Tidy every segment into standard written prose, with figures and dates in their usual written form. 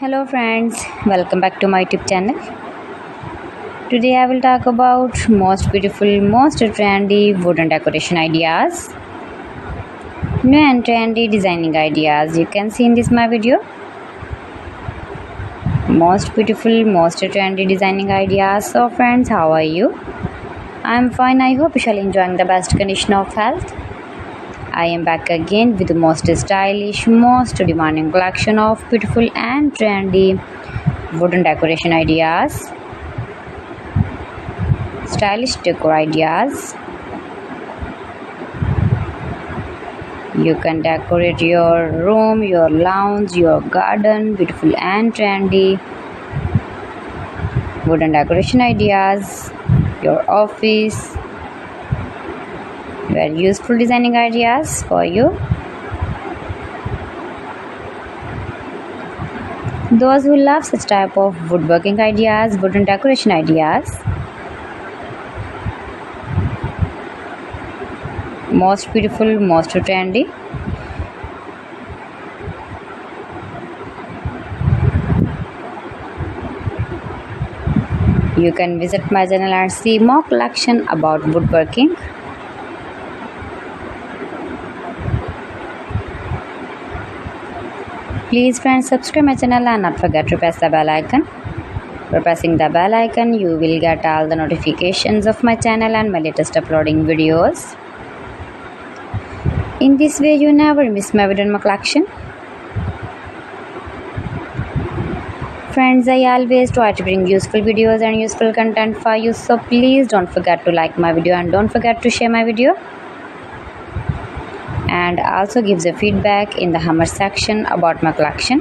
Hello friends, welcome back to my YouTube channel. Today I will talk about most beautiful, most trendy wooden decoration ideas. New and trendy designing ideas you can see in this my video. Most beautiful, most trendy designing ideas. So friends, how are you? I am fine. I hope you shall enjoying the best condition of health. I am back again with the most stylish, most demanding collection of beautiful and trendy wooden decoration ideas, stylish decor ideas. You can decorate your room, your lounge, your garden, beautiful and trendy wooden decoration ideas, your office. Very useful designing ideas for you. Those who love such type of woodworking ideas, wooden decoration ideas. Most beautiful, most trendy. You can visit my channel and see more collection about woodworking. Please friends, subscribe my channel and not forget to press the bell icon. By pressing the bell icon, you will get all the notifications of my channel and my latest uploading videos. In this way, you never miss my video in my collection. Friends, I always try to bring useful videos and useful content for you, so please don't forget to like my video and don't forget to share my video. And also gives a feedback in the comment section about my collection.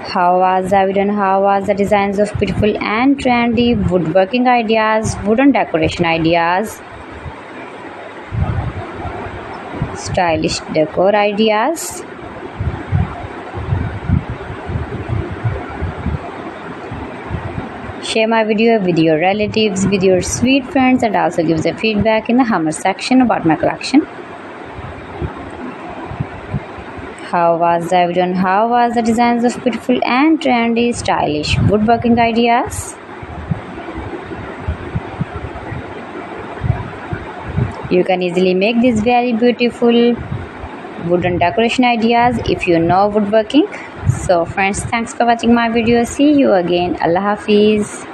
How was the video and how was the designs of beautiful and trendy woodworking ideas, wooden decoration ideas, stylish decor ideas. Share my video with your relatives, with your sweet friends, and also gives a feedback in the comment section about my collection. How was the video and how was the designs of beautiful and trendy stylish woodworking ideas? You can easily make these very beautiful wooden decoration ideas if you know woodworking. So friends, thanks for watching my video. See you again. Allah Hafiz.